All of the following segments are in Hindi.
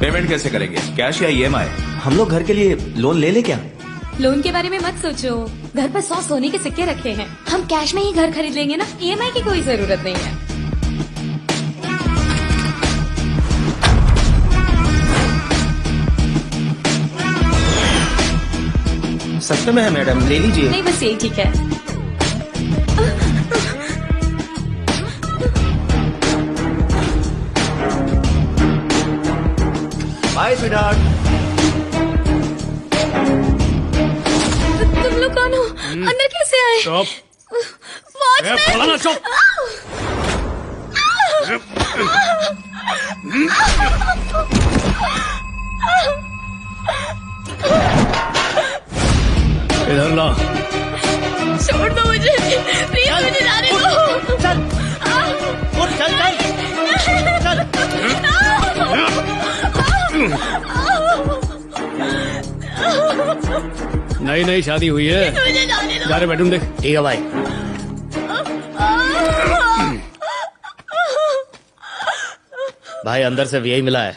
पेमेंट कैसे करेंगे, कैश या ईएमआई? हम लोग घर के लिए लोन ले क्या? लोन के बारे में मत सोचो, घर पर 100 सोने के सिक्के रखे हैं, हम कैश में ही घर खरीद लेंगे ना, ईएमआई की कोई जरूरत नहीं है। सस्ते में है मैडम, ले लीजिए। नहीं बस यही ठीक है। Bye sweetheart. तुम लोग कौन हो? अंदर कैसे आए? फलाना चुप। इधर ला। छोड़ दो मुझे, प्लीज मुझे जाने दो। चल उठ, चल चल चल। नई नई शादी हुई है, मुझे जाने दो। जा रहे बेडरूम देख। ठीक है भाई। भाई अंदर से यही मिला है।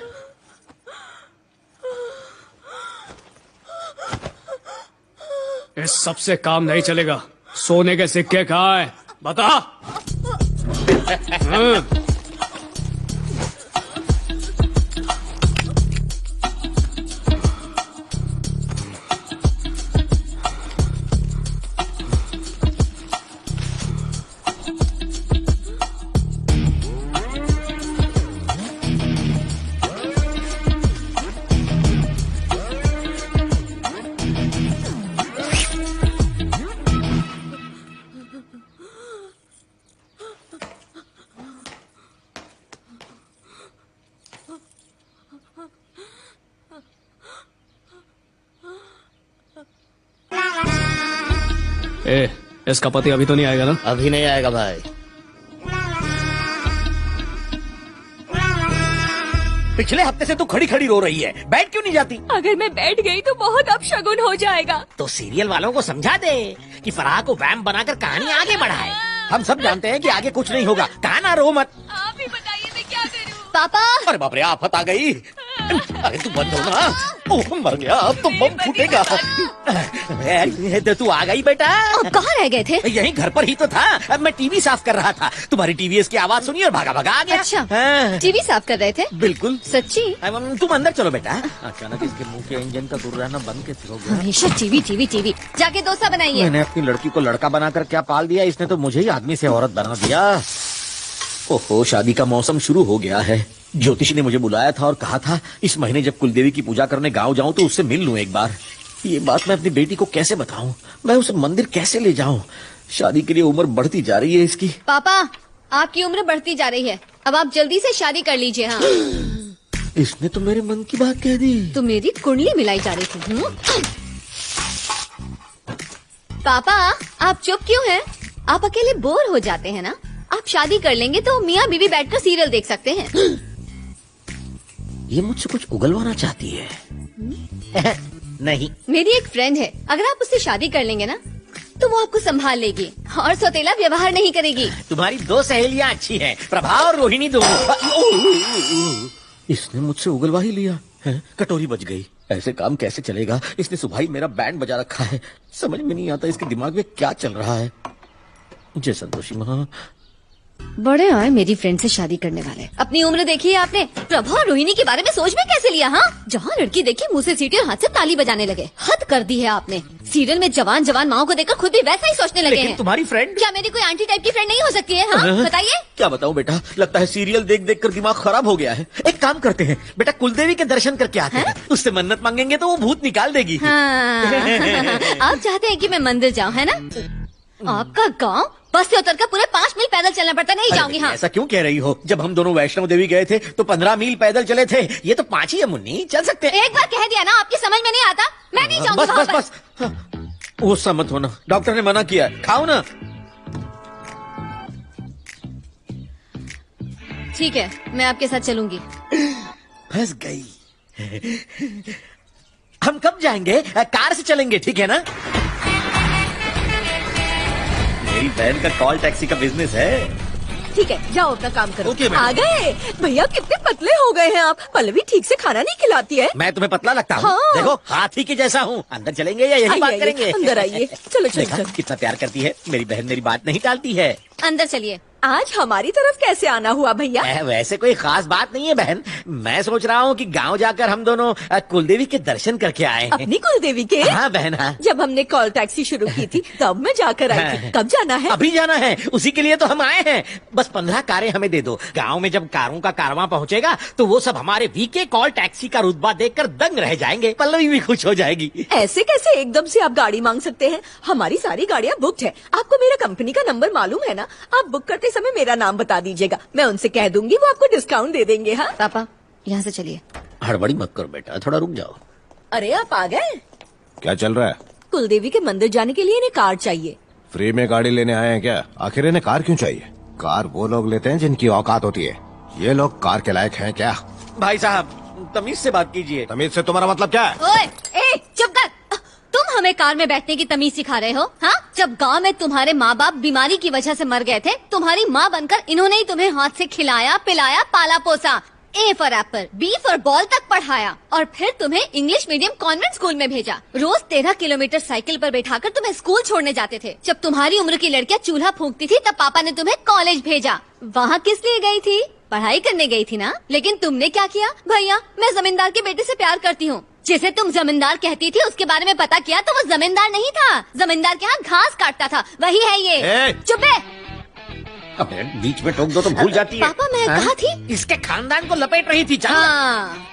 इस सबसे काम नहीं चलेगा। सोने के सिक्के कहाँ है बता। हाँ। ए, इसका पति अभी तो नहीं आएगा ना? अभी नहीं आएगा भाई। पिछले हफ्ते से तू खड़ी खड़ी रो रही है, बैठ क्यों नहीं जाती? अगर मैं बैठ गई तो बहुत अपशगुन हो जाएगा। तो सीरियल वालों को समझा दे कि फराह को वैम्प बनाकर कहानी आगे बढ़ाए। हम सब जानते हैं कि आगे कुछ नहीं होगा, कहा ना रो मत। आप ही बताइए मैं क्या करूं? पापा। अरे बाप रे, आफत आ गई। अरे तू बंद हो ना। ओह मर गया, अब तो बम फूटेगा। तो तू आ गई बेटा। आप कहाँ रह गए थे? यहीं घर पर ही तो था, अब मैं टीवी साफ कर रहा था, तुम्हारी टीवीएस की आवाज सुनी और भागा भागा आ गया। अच्छा, हाँ। टीवी साफ कर रहे थे? बिल्कुल सच्ची? तुम अंदर चलो बेटा। अचानक इसके मुंह के इंजन का गुर्राना बंद कैसे हो गया? हमेशा टीवी टीवी टीवी। जाके डोसा बनाइए। मैंने अपनी लड़की को लड़का बनाकर क्या पाल दिया, इसने तो मुझे ही आदमी से औरत बना दिया। ओहो, शादी का मौसम शुरू हो गया है। ज्योतिषी ने मुझे बुलाया था और कहा था इस महीने जब कुलदेवी की पूजा करने गांव जाऊं तो उससे मिल लूं एक बार। ये बात मैं अपनी बेटी को कैसे बताऊं, मैं उसे मंदिर कैसे ले जाऊं? शादी के लिए उम्र बढ़ती जा रही है इसकी। पापा, आपकी उम्र बढ़ती जा रही है, अब आप जल्दी से शादी कर लीजिए। हाँ। इसने तो मेरे मन की बात कह दी। तो मेरी कुंडली मिलाई जा रही थी। पापा, आप चुप क्यों हैं? आप अकेले बोर हो जाते हैं ना? आप शादी कर लेंगे तो मियाँ बीवी बैठकर सीरियल देख सकते हैं। ये मुझसे कुछ उगलवाना चाहती है। नहीं। मेरी एक फ्रेंड है, अगर आप उससे शादी कर लेंगे ना तो वो आपको संभाल लेगी और सौतेला व्यवहार नहीं करेगी। तुम्हारी दो सहेलियां अच्छी हैं, प्रभा और रोहिणी दोनों। इसने मुझसे उगलवा ही लिया है। कटोरी बच गई। ऐसे काम कैसे चलेगा? इसने सुबह ही मेरा बैंड बजा रखा है, समझ में नहीं आता इसके दिमाग में क्या चल रहा है। जय संतोषी माँ। बड़े आए मेरी फ्रेंड से शादी करने वाले। अपनी उम्र देखी है आपने? प्रभा और रोहिणी के बारे में सोच में कैसे लिया? हाँ, जहाँ लड़की देखी मुंह से सीटी और हाथ से ताली बजाने लगे। हद कर दी है आपने। सीरियल में जवान जवान माओ को देखकर खुद भी वैसा ही सोचने लगे हैं। तुम्हारी फ्रेंड क्या मेरी कोई आंटी टाइप की फ्रेंड नहीं हो सकती है? हाँ बताइए। क्या बताऊं बेटा, लगता है सीरियल देख देख कर दिमाग खराब हो गया है। एक काम करते हैं बेटा, कुलदेवी के दर्शन करके आते हैं, उससे मन्नत मांगेंगे तो वो भूत निकाल देगी। हाँ। आप चाहते हैं कि मैं मंदिर जाऊँ, है ना? आपका गांव बस से उतरकर पूरे 5 मील पैदल चलना पड़ता, नहीं जाऊंगी। हाँ, ऐसा क्यों कह रही हो? जब हम दोनों वैष्णो देवी गए थे तो 15 मील पैदल चले थे, ये तो 5 ही है मुन्नी, चल सकते हैं। एक बार कह दिया ना, आपकी समझ में नहीं आता, मैं नहीं जाऊंगी। बस बस बस, गुस्सा मत होना, डॉक्टर ने मना किया है, खाओ ना। ठीक है, मैं आपके साथ चलूंगी। फंस गई। हम कब जाएंगे? कार से चलेंगे, ठीक है ना? मेरी बहन का कॉल टैक्सी का बिजनेस है। ठीक है, जाओ अपना काम करो। Okay, madam. आ गए भैया, कितने पतले हो गए हैं आप। पल्लवी ठीक से खाना नहीं खिलाती है। मैं तुम्हें पतला लगता हूँ? हाँ। देखो हाथी के जैसा हूँ। अंदर चलेंगे या यही बात आइए, करेंगे? अंदर आइए। चलो, चलो, देखा, चलो। कितना प्यार करती है मेरी बहन, मेरी बात नहीं टालती है। अंदर चलिए। आज हमारी तरफ कैसे आना हुआ भैया? वैसे कोई खास बात नहीं है बहन। मैं सोच रहा हूँ कि गांव जाकर हम दोनों कुलदेवी के दर्शन करके आए हैं। अपनी कुलदेवी के? हाँ बहन, हाँ। जब हमने कॉल टैक्सी शुरू की थी तब मैं जाकर आई थी। कब जाना है? अभी जाना है, उसी के लिए तो हम आए हैं। बस 15 कारें हमें दे दो। गांव में जब कारों का कारवां पहुंचेगा तो वो सब हमारे वीके कॉल टैक्सी का रुतबा देखकर दंग रह जाएंगे। पल्लवी भी खुश हो जाएगी। ऐसे कैसे एकदम से आप गाड़ी मांग सकते हैं? हमारी सारी गाड़ियाँ बुकड है। आपको मेरा कंपनी का नंबर मालूम है ना? आप बुक करते समय मेरा नाम बता दीजिएगा, मैं उनसे कह दूंगी, वो आपको डिस्काउंट दे देंगे। हाँ पापा यहाँ से चलिए। हड़बड़ी मत करो बेटा, थोड़ा रुक जाओ। अरे आप आ गए। क्या चल रहा है? कुलदेवी के मंदिर जाने के लिए इन्हें कार चाहिए। फ्री में गाड़ी लेने आए हैं क्या? आखिर इन्हें कार क्यों चाहिए? कार वो लोग लेते हैं जिनकी औकात होती है। ये लोग कार के लायक हैं क्या? भाई साहब तमीज से बात कीजिए। तमीज से तुम्हारा मतलब क्या है? ओए, ए, चुप कर। तुम हमें कार में बैठने की तमीज सिखा रहे हो? हाँ, जब गांव में तुम्हारे माँ बाप बीमारी की वजह से मर गए थे, तुम्हारी माँ बनकर इन्होंने ही तुम्हें हाथ से खिलाया, पिलाया, पाला पोसा, A for apple, B for ball तक पढ़ाया और फिर तुम्हें इंग्लिश मीडियम कॉन्वेंट स्कूल में भेजा। रोज 13 किलोमीटर साइकिल पर बैठाकर तुम्हें स्कूल छोड़ने जाते थे। जब तुम्हारी उम्र की लड़कियां चूल्हा फूंकती थी तब पापा ने तुम्हें कॉलेज भेजा। वहाँ किस लिए गई थी? पढ़ाई करने गई थी ना? लेकिन तुमने क्या किया? भैया, मैं जमींदार के बेटे से प्यार करती हूँ। जिसे तुम जमींदार कहती थी उसके बारे में पता किया तो वो जमींदार नहीं था, जमींदार के यहाँ घास काटता था। वही है ये। चुप है। अबे बीच में टोक दो तो भूल जाती है। पापा, मैं कहाँ थी? इसके खानदान को लपेट रही थी। चल। हाँ,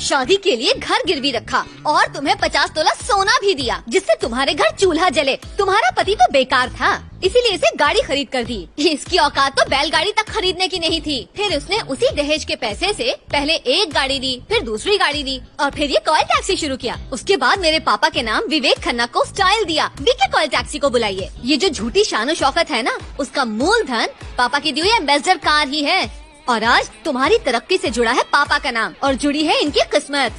शादी के लिए घर गिरवी रखा और तुम्हें 50 तोला सोना भी दिया जिससे तुम्हारे घर चूल्हा जले। तुम्हारा पति तो बेकार था, इसीलिए इसे गाड़ी खरीद कर दी। इसकी औकात तो बैलगाड़ी तक खरीदने की नहीं थी। फिर उसने उसी दहेज के पैसे से पहले एक गाड़ी दी, फिर दूसरी गाड़ी दी और फिर ये कॉल टैक्सी शुरू किया। उसके बाद मेरे पापा के नाम विवेक खन्ना को स्टाइल दिया। वीके कॉल टैक्सी को बुलाइए। ये जो झूठी शानो शौकत है ना, उसका मूलधन पापा की दी हुई एम्बेसडर कार ही है। और आज तुम्हारी तरक्की से जुड़ा है पापा का नाम और जुड़ी है इनकी किस्मत।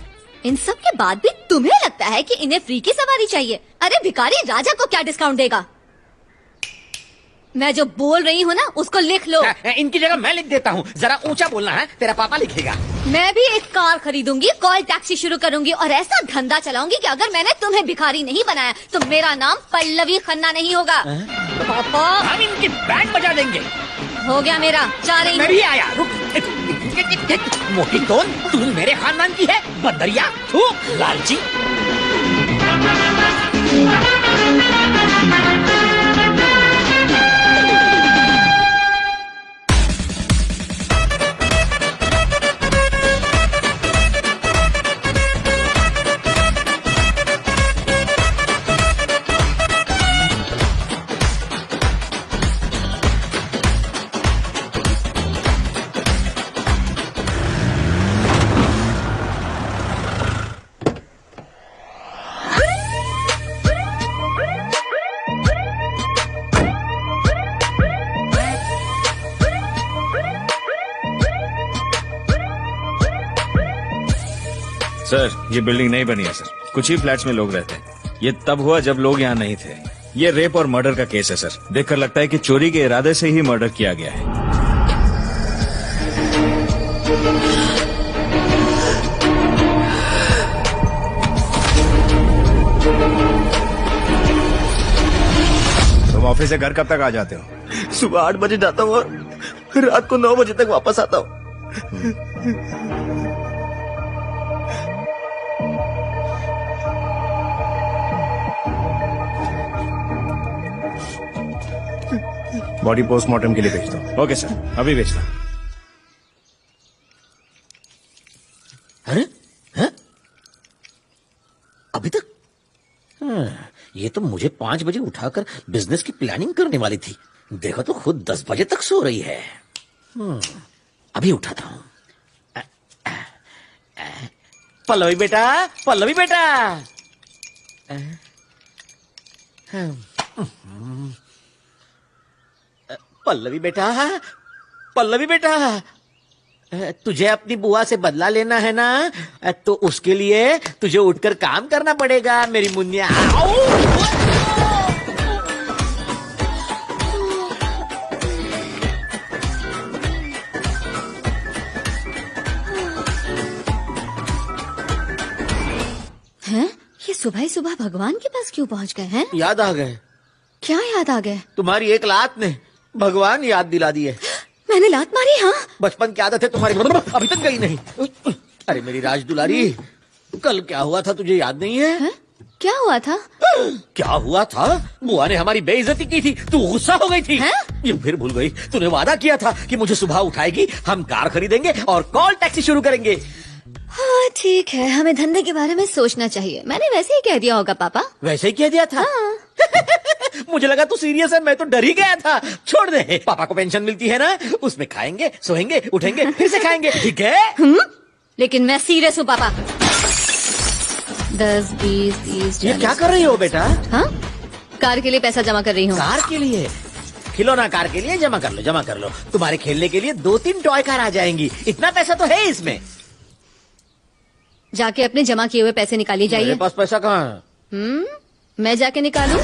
इन सब के बाद भी तुम्हें लगता है कि इन्हें फ्री की सवारी चाहिए? अरे भिखारी राजा को क्या डिस्काउंट देगा? मैं जो बोल रही हूँ ना उसको लिख लो। इनकी जगह मैं लिख देता हूँ। जरा ऊंचा बोलना है, तेरा पापा लिखेगा। मैं भी एक कार खरीदूंगी, कॉल टैक्सी शुरू करूंगी और ऐसा धंधा चलाऊंगी कि अगर मैंने तुम्हें भिखारी नहीं बनाया तो मेरा नाम पल्लवी खन्ना नहीं होगा। पापा, हम इनकी बैंड बजा देंगे। हो गया मेरा, जा रही मैं हूँ। भी आया। रुक। मोटी तोन, तू मेरे खानदान की है? बंदरिया, थू, लालची। सर, ये बिल्डिंग नहीं बनी है सर। कुछ ही फ्लैट्स में लोग रहते हैं। ये तब हुआ जब लोग यहाँ नहीं थे। ये रेप और मर्डर का केस है सर। देखकर लगता है कि चोरी के इरादे से ही मर्डर किया गया है। तुम ऑफिस से घर कब तक आ जाते हो? सुबह 8 बजे जाता हूँ और रात को 9 बजे तक वापस आता हूँ। बॉडी पोस्टमार्टम के लिए भेजता हूँ। ओके सर, अभी भेजना। अरे हैं? अभी तक? ये तो मुझे 5 बजे उठाकर बिजनेस की प्लानिंग करने वाली थी। देखो तो खुद 10 बजे तक सो रही है। अभी उठाता हूँ। पल्लवी बेटा, पल्लवी बेटा। पल्लवी बेटा, पल्लवी बेटा, तुझे अपनी बुआ से बदला लेना है ना, तो उसके लिए तुझे उठकर काम करना पड़ेगा मेरी मुन्निया। सुबह ही सुबह भगवान के पास क्यों पहुंच गए हैं? याद आ गए। क्या याद आ गए? तुम्हारी एक लात ने भगवान याद दिला दिए। मैंने लात मारी? हाँ। बचपन की आदत है तुम्हारी, अभी तक गई नहीं। अरे मेरी राज दुलारी, कल क्या हुआ था तुझे याद नहीं है? क्या हुआ था? क्या हुआ था? बुआ ने हमारी बेइज्जती की थी, तू गुस्सा हो गई थी। ये फिर भूल गई? तूने वादा किया था कि मुझे सुबह उठाएगी, हम कार खरीदेंगे और कॉल टैक्सी शुरू करेंगे। हाँ ठीक है, हमें धंधे के बारे में सोचना चाहिए। मैंने वैसे ही कह दिया होगा पापा। वैसे ही कह दिया था? हाँ। मुझे लगा तू सीरियस है, मैं तो डर ही गया था। छोड़ दे, पापा को पेंशन मिलती है ना, उसमें खाएंगे, सोएंगे, उठेंगे, फिर से खाएंगे, ठीक है? लेकिन मैं सीरियस हूँ पापा। 10, 20, 30। ये क्या कर रही हो बेटा? हाँ, कार के लिए पैसा जमा कर रही हूँ। कार के लिए? खिलौना कार के लिए जमा कर लो, जमा कर लो। तुम्हारे खेलने के लिए 2-3 टॉय कार आ जाएंगी, इतना पैसा तो है इसमें। जाके अपने जमा किए हुए पैसे निकालिए जाइए। मेरे पास पैसा कहाँ है? मैं जाके निकालूं?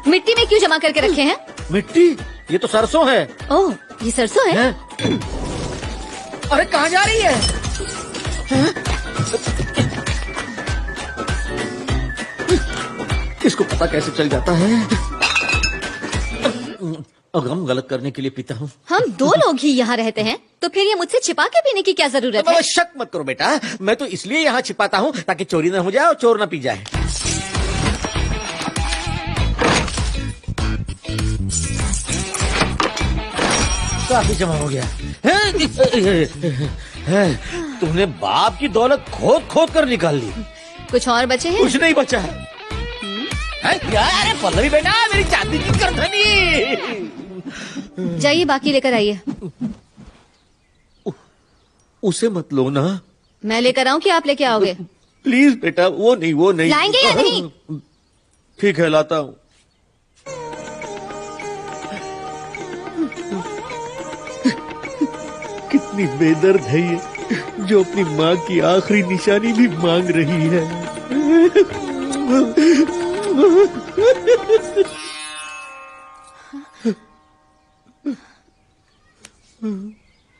मिट्टी में क्यों जमा करके रखे हैं? मिट्टी? ये तो सरसों है। ओह, ये सरसों है? अरे कहाँ जा रही है? इसको पता कैसे चल जाता है? गम गलत करने के लिए पीता हूँ। हम 2 लोग ही यहाँ रहते हैं, तो फिर ये मुझसे छिपा के पीने की क्या जरूरत है? शक मत करो बेटा, मैं तो इसलिए यहाँ छिपाता हूँ ताकि चोरी न हो जाए और चोर न पी जाए। काफी जमा हो गया। तुमने बाप की दौलत खोद खोद कर निकाल ली। कुछ और बचे हैं? कुछ नहीं बचा है। यार पल्लवी बेटा, मेरी चांदी की करधनी। जाइए बाकी लेकर आइए। उसे मत लो ना। मैं लेकर आऊं कि आप लेके आओगे? प्लीज बेटा, वो नहीं। लाएंगे या नहीं? ठीक है, लाता हूँ। कितनी बेदर्द है ये, जो अपनी माँ की आखिरी निशानी भी मांग रही है।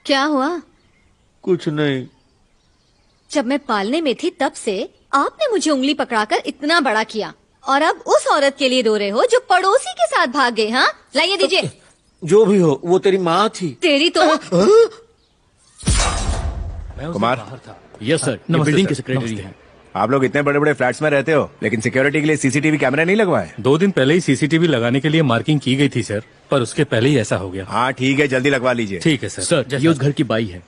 क्या हुआ? कुछ नहीं। जब मैं पालने में थी तब से आपने मुझे उंगली पकड़ाकर इतना बड़ा किया, और अब उस औरत के लिए रो रहे हो जो पड़ोसी के साथ भाग गई। हाँ, लाइए दीजिए। जो भी हो, वो तेरी माँ थी। तेरी तो। कुमार, यस सर, बिल्डिंग के सेक्रेटरी हैं। आप लोग इतने बड़े बड़े फ्लैट्स में रहते हो, लेकिन सिक्योरिटी के लिए सीसीटीवी कैमरे नहीं लगवाए? 2 दिन पहले ही सीसीटीवी लगाने के लिए मार्किंग की गई थी सर, पर उसके पहले ही ऐसा हो गया। हाँ ठीक है, जल्दी लगवा लीजिए। ठीक है सर। सर, ये उस घर की बाई है।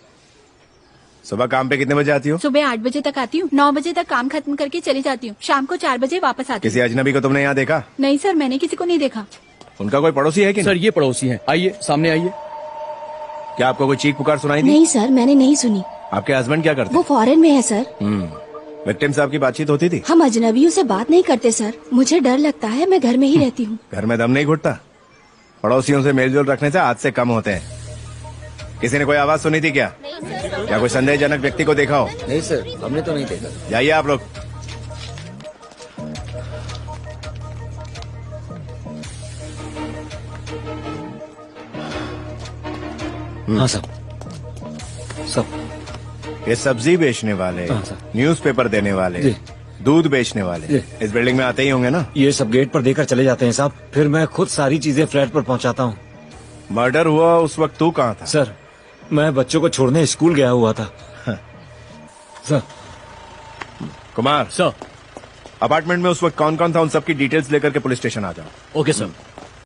सुबह काम पे कितने बजे आती हो? सुबह 8 बजे तक आती हूँ, 9 बजे तक काम खत्म करके चली जाती हूँ, शाम को 4 बजे वापस आती हूँ। किसी अजनबी को तुमने यहाँ देखा? नहीं सर, मैंने किसी को नहीं देखा। उनका कोई पड़ोसी है कि सर नहीं? ये पड़ोसी हैं, आइए सामने आइए। क्या आपको कोई चीख पुकार सुनाई दी? नहीं सर, मैंने नहीं सुनी। आपके हस्बैंड क्या करते? वो फॉरेन में है सर। विक्टिम साहब की बातचीत होती थी? हम अजनबियों से बात नहीं करते सर, मुझे डर लगता है, मैं घर में ही रहती हूँ। घर में दम नहीं घुटता? पड़ोसियों से मेलजोल रखने से हाथ से कम होते हैं। किसी ने कोई आवाज सुनी थी क्या? या कोई संदेहजनक व्यक्ति को देखा हो? नहीं सर, हमने तो नहीं देखा। जाइए आप लोग। हाँ सब ये सब्जी बेचने वाले, न्यूज़पेपर देने वाले, दूध बेचने वाले इस बिल्डिंग में आते ही होंगे ना? ये सब गेट पर देकर चले जाते हैं साहब, फिर मैं खुद सारी चीजें फ्लैट पर पहुंचाता हूँ। मर्डर हुआ उस वक्त तू कहाँ था? सर, मैं बच्चों को छोड़ने स्कूल गया हुआ था। सर। कुमार सर, अपार्टमेंट में उस वक्त कौन कौन था, उन सबकी डिटेल्स लेकर के पुलिस स्टेशन आ जाओ। Okay sir.